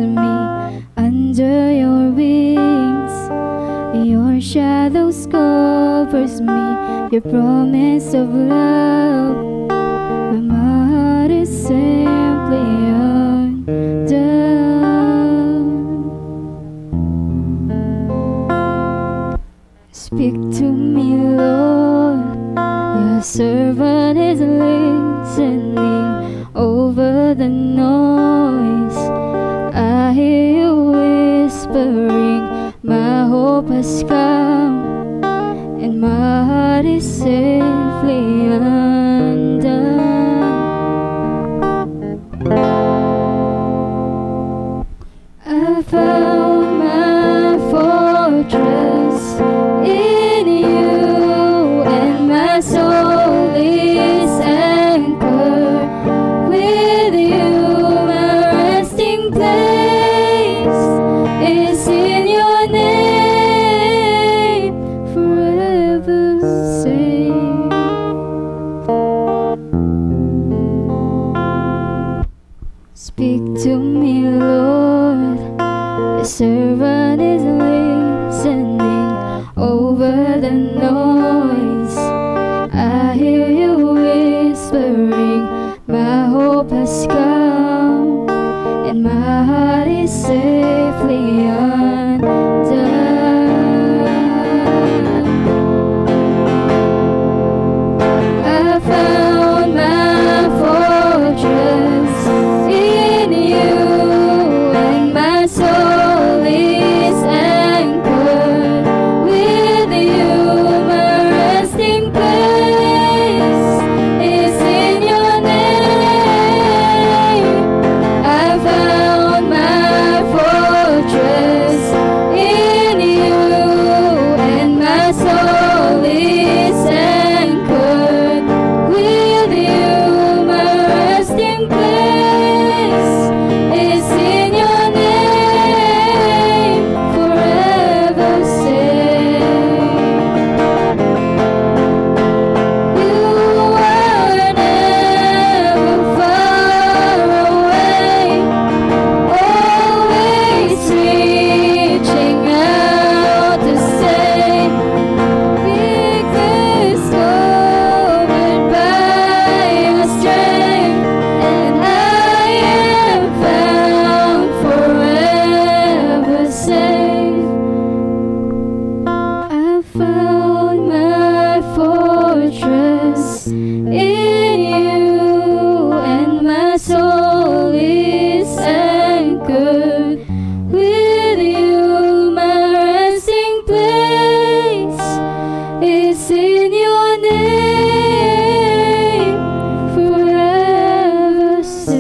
me under your wings. Your shadow covers me, your promise of love. My heart is simply undone. Speak to me, Lord, your servant is listening over the noise. I hear you whispering, my hope has come, and my heart is safely undone. I found my fortress in you, and my soul is anchored with you. My resting place is in your name, forever safe. Speak to me, Lord, your servant is listening over the noise. I hear you whispering, my hope has come, and my heart is safely undone. I found my fortress in you, and my soul is anchored with you. My resting place is in your name. I found my fortress in you, and my soul is anchored with you. My resting place is in your name, forever safe. You are never far away, always reaching out to save. Weakness covered by your strength, and I am found forever safe. I found my fortress in you, and my soul is anchored with you. My resting place is in your name, forever safe.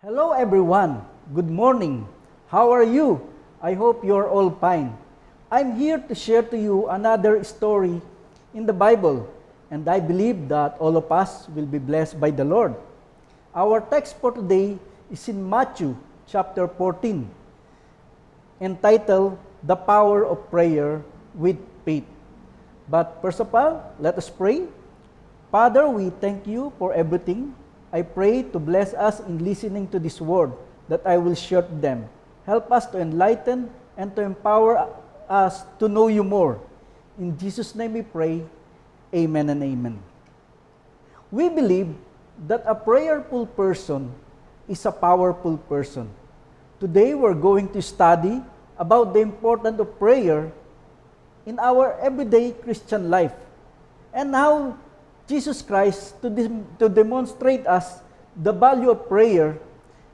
Hello everyone, good morning. How are you? I hope you're all fine. I'm here to share to you another story in the Bible, and I believe that all of us will be blessed by the Lord. Our text for today is in Matthew chapter 14, entitled The Power of Prayer with Faith. But first of all, let us pray. Father, we thank you for everything. I pray to bless us in listening to this word that I will share to them. Help us to enlighten and to empower us to know you more. In Jesus' name we pray. Amen and amen. We believe that a prayerful person is a powerful person. Today we're going to study about the importance of prayer in our everyday Christian life and how Jesus Christ to demonstrate us the value of prayer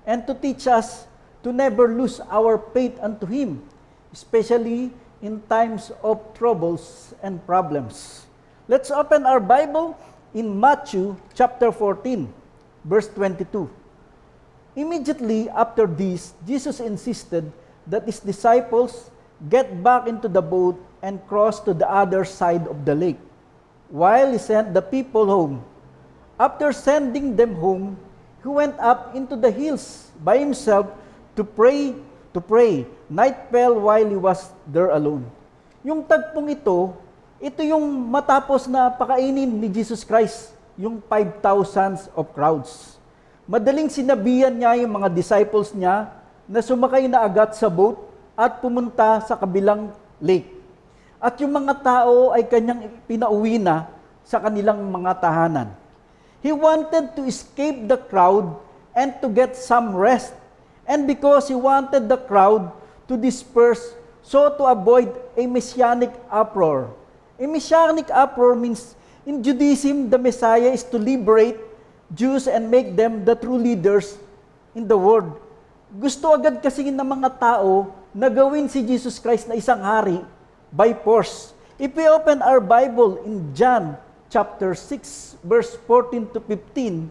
and to teach us to never lose our faith unto Him, especially in times of troubles and problems. Let's open our Bible in Matthew chapter 14, verse 22. Immediately after this, Jesus insisted that His disciples get back into the boat and cross to the other side of the lake, while He sent the people home. After sending them home, He went up into the hills by Himself to pray. Night fell while He was there alone. Yung tagpong ito Ito yung matapos na pakainin ni Jesus Christ, yung 5,000 of crowds. Madaling sinabihan niya yung mga disciples niya na sumakay na agad sa boat at pumunta sa kabilang lake. At yung mga tao ay kanyang pinauwi na sa kanilang mga tahanan. He wanted to escape the crowd and to get some rest. And because he wanted the crowd to disperse, so to avoid a messianic uproar. A messianic uproar means in Judaism, the Messiah is to liberate Jews and make them the true leaders in the world. Gusto agad kasi ng mga tao na gawin si Jesus Christ na isang hari by force. If we open our Bible in John chapter 6, verse 14 to 15,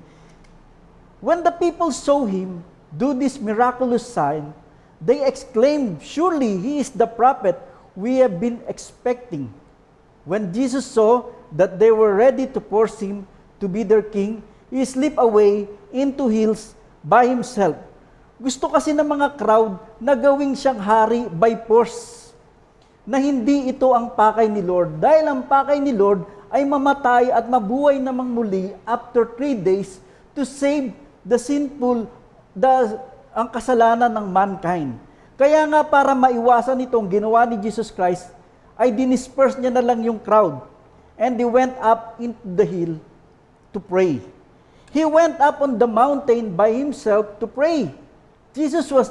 when the people saw him do this miraculous sign, they exclaimed, "Surely he is the prophet we have been expecting." When Jesus saw that they were ready to force him to be their king, he slipped away into hills by himself. Gusto kasi ng mga crowd na gawing siyang hari by force. Na hindi ito ang pakay ni Lord. Dahil ang pakay ni Lord ay mamatay at mabuhay namang muli after 3 days to save the sinful, ang kasalanan ng mankind. Kaya nga para maiwasan itong ginawa ni Jesus Christ, ay dinisperse niya na lang yung crowd. And he went up into the hill to pray. He went up on the mountain by himself to pray. Jesus was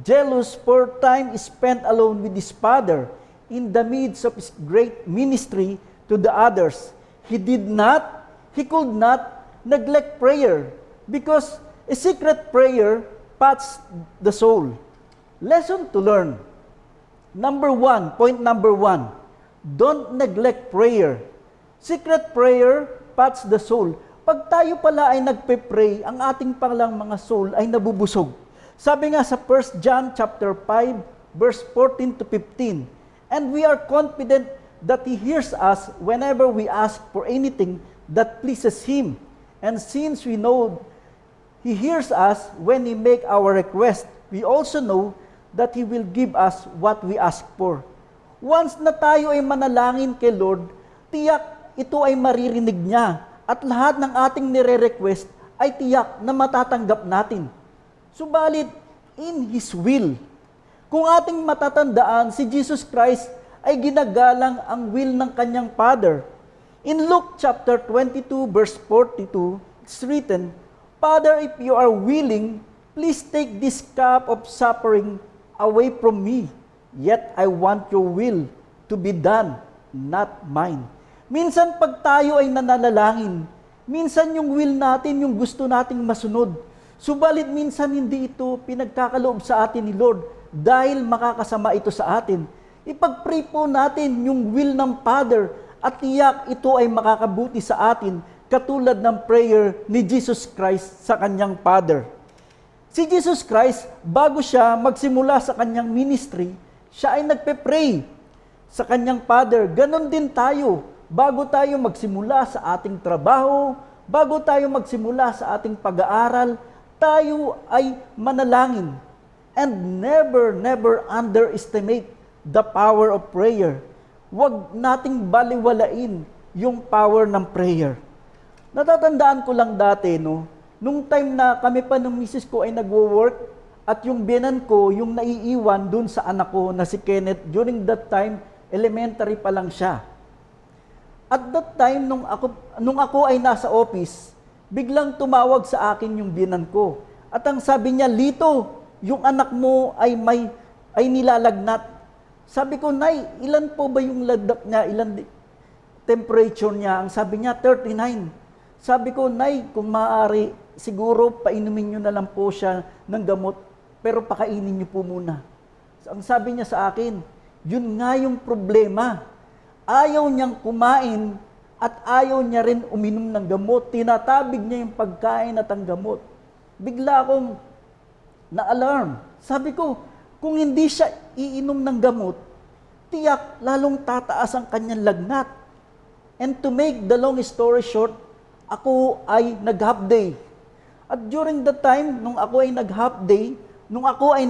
jealous for time spent alone with his Father in the midst of his great ministry to the others. He could not neglect prayer because a secret prayer pats the soul. Lesson to learn. Point number one, don't neglect prayer. Secret prayer pats the soul. Pag tayo pala ay nagpe-pray, ang ating palang mga soul ay nabubusog. Sabi nga sa 1 John chapter 5, verse 14 to 15, and we are confident that He hears us whenever we ask for anything that pleases Him. And since we know He hears us when we make our request, we also know that He will give us what we ask for. Once na tayo ay manalangin kay Lord, tiyak ito ay maririnig niya at lahat ng ating nire-request ay tiyak na matatanggap natin. Subalit, in His will, kung ating matatandaan, si Jesus Christ ay ginagalang ang will ng kanyang Father. In Luke chapter 22, verse 42, it's written, "Father, if you are willing, please take this cup of suffering away from me. Yet I want your will to be done, not mine." Minsan pag tayo ay nananalangin, minsan yung will natin, yung gusto nating masunod. Subalit minsan hindi ito pinagkakaloob sa atin ni Lord dahil makakasama ito sa atin. Ipag-pray po natin yung will ng Father at tiyak ito ay makakabuti sa atin katulad ng prayer ni Jesus Christ sa kanyang Father. Si Jesus Christ, bago siya magsimula sa kanyang ministry, siya ay nagpe-pray sa kanyang Father. Ganon din tayo. Bago tayo magsimula sa ating trabaho, bago tayo magsimula sa ating pag-aaral, tayo ay manalangin. And never underestimate the power of prayer. Huwag nating baliwalain yung power ng prayer. Natatandaan ko lang dati, nung time na kami pa ng misis ko ay nagwo-work at yung biyanan ko, yung naiiwan dun sa anak ko na si Kenneth, during that time, elementary pa lang siya. At that time, nung ako ay nasa office, biglang tumawag sa akin yung biyanan ko. At ang sabi niya, "Lito, yung anak mo ay nilalagnat." Sabi ko, "Nay, ilan po ba yung lagnat niya? Ilan temperature niya?" Ang sabi niya, 39. Sabi ko, "Nay, kung maaari, siguro painumin niyo na lang po siya ng gamot, pero pakainin niyo po muna." Ang sabi niya sa akin, yun nga yung problema. Ayaw niyang kumain at ayaw niya rin uminom ng gamot. Tinatabig niya yung pagkain at ang gamot. Bigla akong na-alarm. Sabi ko, kung hindi siya iinom ng gamot, tiyak lalong tataas ang kanyang lagnat. And to make the long story short, ako ay nag-half day. At during the time, nung ako ay nag-half day, nung ako ay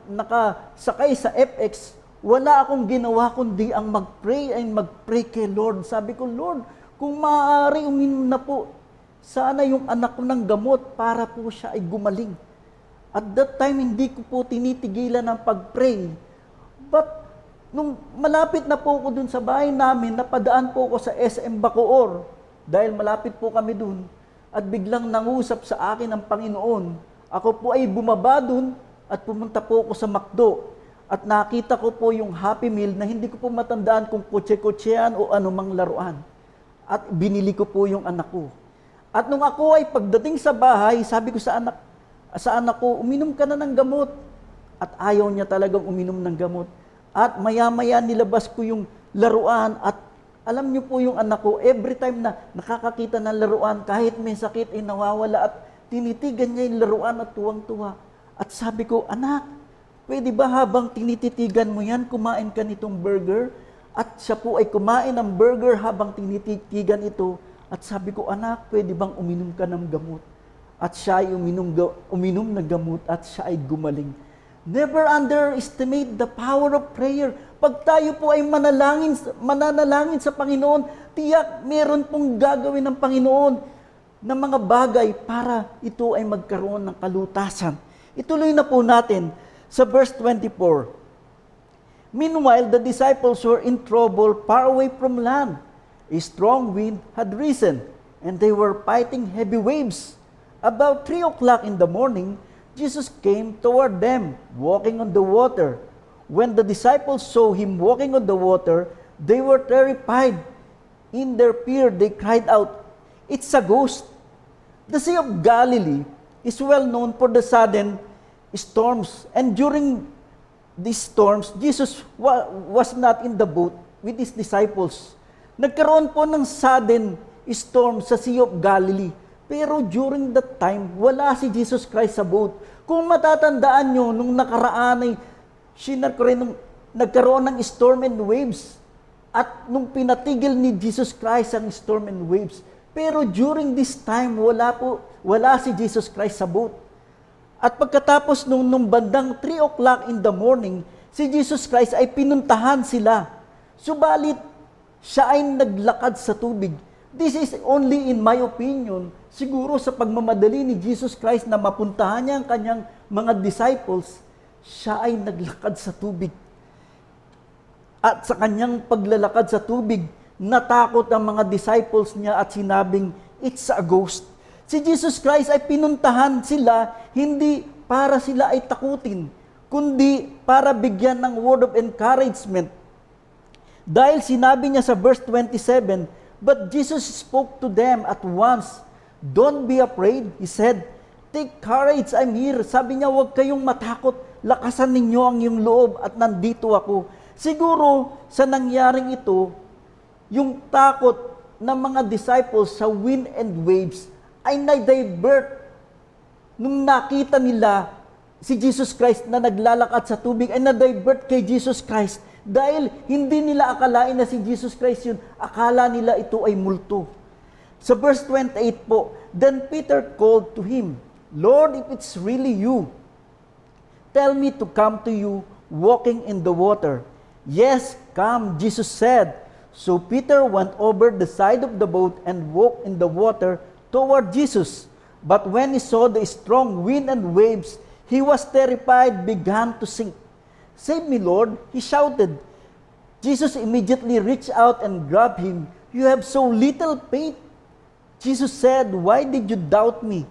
nakasakay sa FX, wala akong ginawa kundi ang mag-pray kay Lord. Sabi ko, Lord, kung maaari uminom na po, sana yung anak ko ng gamot para po siya ay gumaling. At that time, hindi ko po tinitigilan ng pag-pray. But, nung malapit na po ako dun sa bahay namin, napadaan po ako sa SM Bacoor, dahil malapit po kami dun, at biglang nangusap sa akin ang Panginoon. Ako po ay bumaba dun, at pumunta po ako sa McDo. At nakita ko po yung Happy Meal na hindi ko po matandaan kung kutse-kutsean o anumang laruan. At binili ko po yung anak ko. At nung ako ay pagdating sa bahay, sabi ko sa anak ko, uminom ka na ng gamot. At ayaw niya talagang uminom ng gamot. At maya-maya nilabas ko yung laruan at alam niyo po yung anak ko, every time na nakakakita ng laruan, kahit may sakit ay nawawala at tinitigan niya yung laruan at tuwang-tuwa. At sabi ko, anak, pwede ba habang tinititigan mo yan, kumain ka nitong burger? At siya po ay kumain ng burger habang tinititigan ito. At sabi ko, anak, pwede bang uminom ka ng gamot? At siya ay uminom ng gamot at siya ay gumaling. Never underestimate the power of prayer. Pag tayo po ay mananalangin sa Panginoon, tiyak meron pong gagawin ng Panginoon na mga bagay para ito ay magkaroon ng kalutasan. Ituloy na po natin sa verse 24. Meanwhile, the disciples were in trouble far away from land. A strong wind had risen, and they were fighting heavy waves. About 3 o'clock in the morning, Jesus came toward them, walking on the water. When the disciples saw him walking on the water, they were terrified. In their fear, they cried out, "It's a ghost." The Sea of Galilee is well known for the sudden storms. And during these storms, Jesus was not in the boat with his disciples. Nagkaroon po ng sudden storm sa Sea of Galilee. Pero during that time, wala si Jesus Christ sa boat. Kung matatandaan nyo, nung nakaraan ay nagkaroon ng storm and waves. At nung pinatigil ni Jesus Christ ang storm and waves. Pero during this time, wala si Jesus Christ sa boat. At pagkatapos nung bandang 3 o'clock in the morning, si Jesus Christ ay pinuntahan sila. Subalit, siya ay naglakad sa tubig. This is only in my opinion, siguro sa pagmamadali ni Jesus Christ na mapuntahan niya ang kanyang mga disciples, siya ay naglakad sa tubig. At sa kanyang paglalakad sa tubig, natakot ang mga disciples niya at sinabing, "It's a ghost." Si Jesus Christ ay pinuntahan sila hindi para sila ay takutin, kundi para bigyan ng word of encouragement. Dahil sinabi niya sa verse 27, "But Jesus spoke to them at once. 'Don't be afraid,' He said. 'Take courage, I'm here.'" Sabi niya, huwag kayong matakot. Lakasan ninyo ang iyong loob at nandito ako. Siguro sa nangyaring ito, yung takot ng mga disciples sa wind and waves ay na-divert nung nakita nila si Jesus Christ na naglalakad sa tubig, ay na-divert kay Jesus Christ dahil hindi nila akalain na si Jesus Christ yun. Akala nila ito ay multo. Sa verse 28 po, "Then Peter called to him, 'Lord, if it's really you, tell me to come to you walking in the water.' 'Yes, come,' Jesus said. So Peter went over the side of the boat and walked in the water toward Jesus. But when he saw the strong wind and waves, he was terrified, began to sink. 'Save me, Lord,' he shouted. Jesus immediately reached out and grabbed him. 'You have so little faith.' Jesus said, 'Why did you doubt me?'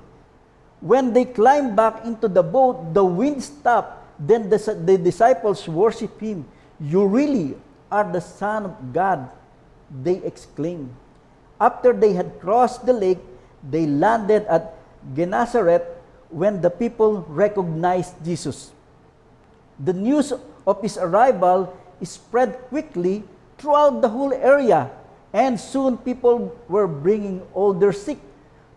When they climbed back into the boat, the wind stopped. Then the disciples worshiped him. 'You really are the Son of God,' they exclaimed. After they had crossed the lake, they landed at Gennesaret when the people recognized Jesus. The news of his arrival spread quickly throughout the whole area, and soon people were bringing all their sick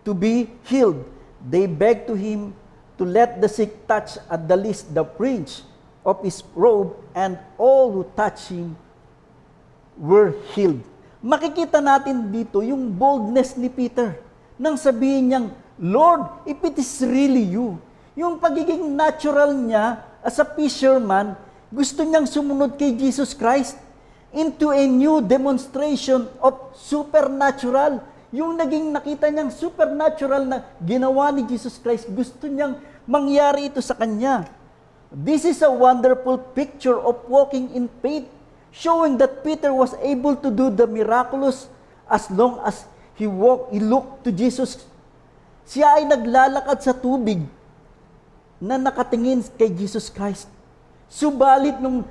to be healed. They begged to him to let the sick touch at the least the fringe of his robe, and all who touched him were healed. Makikita natin dito yung boldness ni Peter nang sabihin niyang, "Lord, if it is really you." Yung pagiging natural niya as a fisherman, Gusto niyang sumunod kay Jesus Christ into a new demonstration of supernatural. Yung naging nakita niyang supernatural na ginawa ni Jesus Christ, gusto niyang mangyari ito sa kanya. This is a wonderful picture of walking in faith, showing that Peter was able to do the miraculous as long as he looked to Jesus. Siya ay naglalakad sa tubig na nakatingin kay Jesus Christ. Subalit nung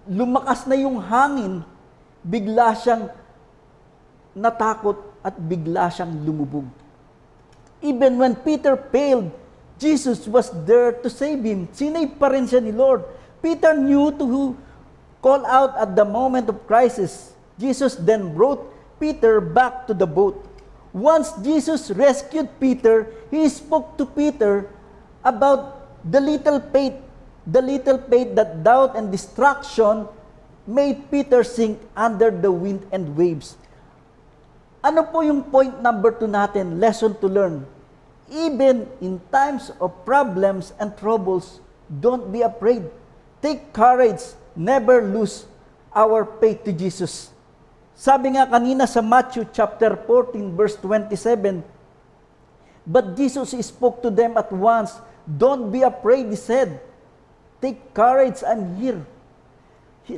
lumakas na yung hangin, bigla siyang natakot at bigla siyang lumubog. Even when Peter failed, Jesus was there to save him. Sinave pa rin siya ni Lord. Peter knew to call out at the moment of crisis. Jesus then brought Peter back to the boat. Once Jesus rescued Peter, he spoke to Peter about the little faith that doubt and distraction made Peter sink under the wind and waves. Ano po yung point number 2 natin? Lesson to learn. Even in times of problems and troubles, don't be afraid. Take courage. Never lose our faith to Jesus. Sabi nga kanina sa Matthew chapter 14 verse 27, but Jesus spoke to them at once. Don't be afraid, he said. Take courage, I'm here.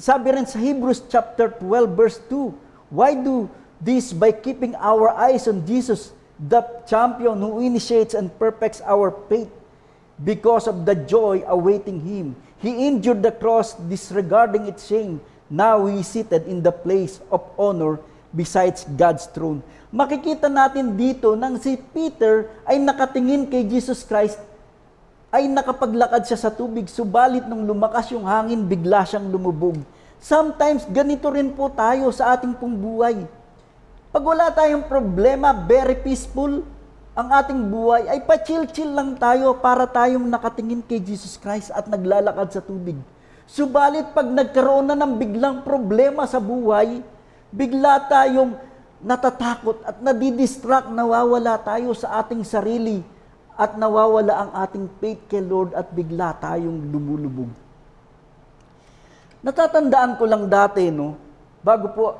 Sabi rin sa Hebrews chapter 12 verse 2, why do this by keeping our eyes on Jesus, the champion who initiates and perfects our faith, because of the joy awaiting him. He endured the cross, disregarding its shame. Now he is seated in the place of honor besides God's throne. Makikita natin dito nang si Peter ay nakatingin kay Jesus Christ, ay nakapaglakad siya sa tubig, subalit nung lumakas yung hangin, bigla siyang lumubog. Sometimes, ganito rin po tayo sa ating pong buhay. Pag wala tayong problema, very peaceful, ang ating buhay ay pa-chill-chill lang tayo para tayong nakatingin kay Jesus Christ at naglalakad sa tubig. Subalit, pag nagkaroon na ng biglang problema sa buhay, bigla tayong natatakot at nadidistract, nawawala tayo sa ating sarili, at nawawala ang ating faith kay Lord at bigla tayong lumulubog. Natatandaan ko lang dati, no,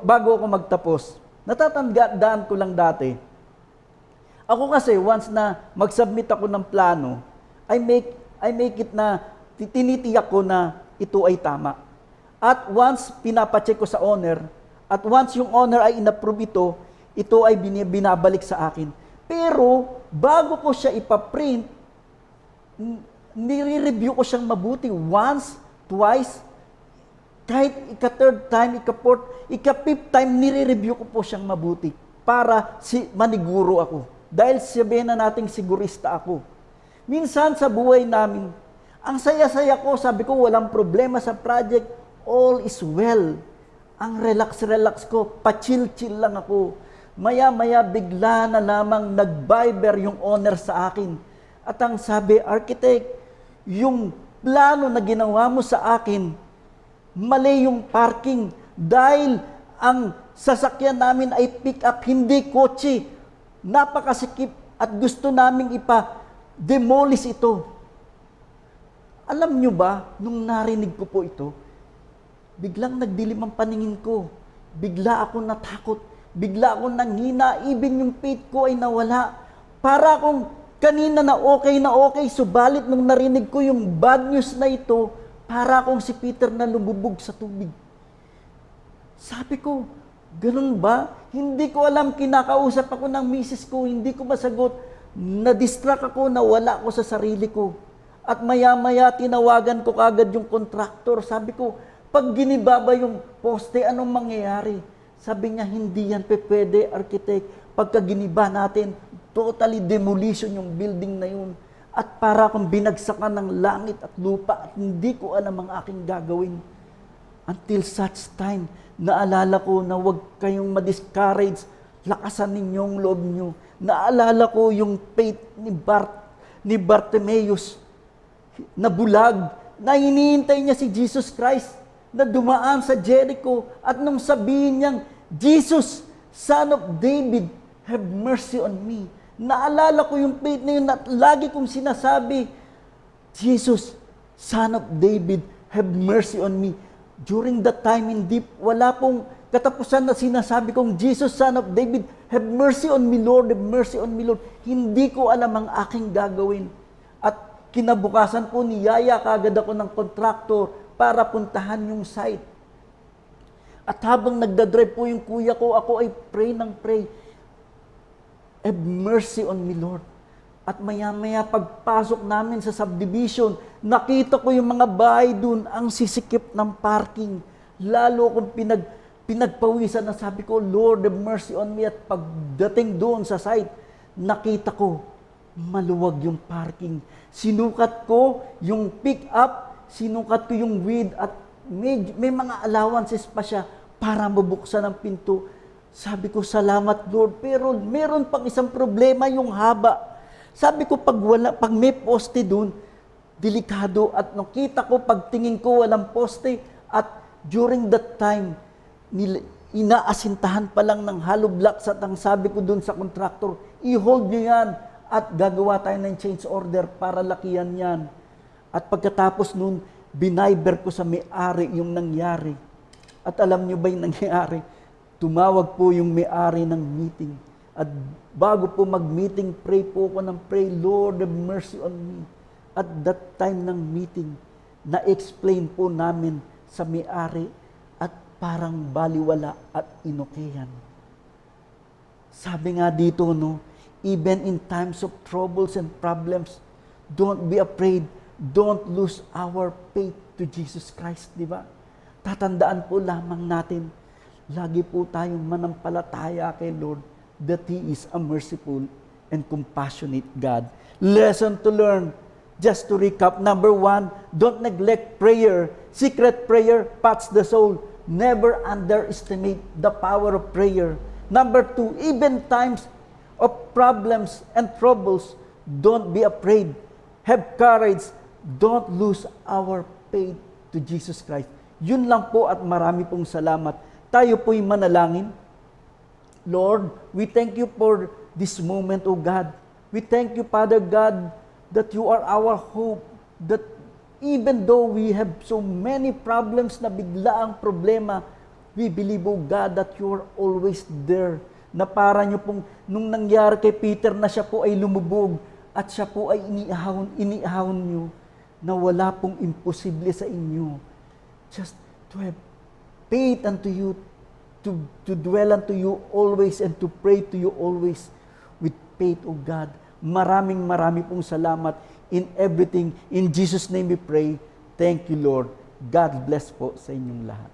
bago ako magtapos, natatandaan ko lang dati, ako kasi once na mag-submit ako ng plano, I make it na tinitiyak ko na ito ay tama. At once pinapacheck ko sa owner, at once yung owner ay inapprove ito ay binabalik sa akin. Pero, bago ko siya ipaprint, nire-review ko siyang mabuti. Once, twice, kahit ika-third time, ika-fourth, ika-fifth time, nire-review ko po siyang mabuti para maniguro ako. Dahil sabihin na nating sigurista ako. Minsan sa buhay namin, ang saya-saya ko, sabi ko, walang problema sa project, all is well. Ang relax-relax ko, pa-chill-chill lang ako. Maya-maya bigla na lamang nag-viber yung owner sa akin. At ang sabi, architect, yung plano na ginawa mo sa akin, mali yung parking dahil ang sasakyan namin ay pick-up, hindi kotse. Napakasikip at gusto naming ipa-demolish ito. Alam nyo ba, nung narinig ko po ito, biglang nagdilim ang paningin ko. Bigla ako natakot. Bigla akong nanghina, even yung faith ko ay nawala. Para akong kanina na okay, subalit nung narinig ko yung bad news na ito, para akong si Peter na lumubog sa tubig. Sabi ko, ganun ba? Hindi ko alam, kinakausap ako ng misis ko, hindi ko masagot. Na-distract ako, nawala ako sa sarili ko. At maya-maya, tinawagan ko kagad yung contractor. Sabi ko, pag ginibaba yung poste, anong mangyayari? Sabi niya, hindi yan pwede, architect. Pagka giniba natin, totally demolition yung building na yun. At para akong binagsakan ng langit at lupa at hindi ko alam ang aking gagawin. Until such time, naalala ko na huwag kayong ma-discourage, lakasan ninyong loob nyo. Naalala ko yung faith ni Bartimaeus na bulag, na hinihintay niya si Jesus Christ na dumaan sa Jericho at nung sabihin niyang, Jesus, Son of David, have mercy on me. Naalala ko yung faith na yun at lagi kong sinasabi, Jesus, Son of David, have mercy on me. During that time, hindi, wala pong katapusan na sinasabi kong, Jesus, Son of David, have mercy on me, Lord, have mercy on me, Lord. Hindi ko alam ang aking gagawin. At kinabukasan po, niyaya kagad ako ng contractor para puntahan yung site. At habang nagdadrive po yung kuya ko, ako ay pray ng pray. Have mercy on me, Lord. At maya-maya pagpasok namin sa subdivision, nakita ko yung mga bahay dun, ang sisikip ng parking. Lalo akong pinagpawisan na sabi ko, Lord, have mercy on me. At pagdating doon sa site, nakita ko, maluwag yung parking. Sinukat ko yung pick-up, sinukat ko yung width, at may mga allowances pa siya para mabuksan ang pinto. Sabi ko, salamat Lord. Pero meron pang isang problema, yung haba. Sabi ko, pag may poste doon, delikado. At nakita ko, pagtingin ko, walang poste. At during that time, inaasintahan pa lang ng hollow blocks. At ang sabi ko doon sa contractor, i-hold nyo yan at gagawa tayo ng change order para lakihan yan. At pagkatapos noon, binayber ko sa may-ari yung nangyari. At alam nyo ba yung nangyari? Tumawag po yung may-ari ng meeting. At bago po mag-meeting, pray po ako ng pray, Lord, have mercy on me. At that time ng meeting, na-explain po namin sa may-ari at parang baliwala at inokeyan. Sabi nga dito, no, even in times of troubles and problems, don't be afraid, don't lose our faith to Jesus Christ, di ba? Tatandaan po lamang natin, lagi po tayong manampalataya kay Lord, that He is a merciful and compassionate God. Lesson to learn, just to recap. Number 1, don't neglect prayer. Secret prayer pats the soul. Never underestimate the power of prayer. Number 2, even times of problems and troubles, don't be afraid. Have courage. Don't lose our faith to Jesus Christ. Yun lang po at marami pong salamat. Tayo po'y manalangin. Lord, we thank you for this moment, O God. We thank you, Father God, that you are our hope, that even though we have so many problems na bigla ang problema, we believe, O God, that you are always there. Na para nyo pong, nung nangyari kay Peter na siya po ay lumubog at siya po ay iniahon nyo, na wala pong imposible sa inyo. Just to have faith unto you, to dwell unto you always and to pray to you always with faith, O God. Maraming pong salamat in everything. In Jesus' name we pray. Thank you, Lord. God bless po sa inyong lahat.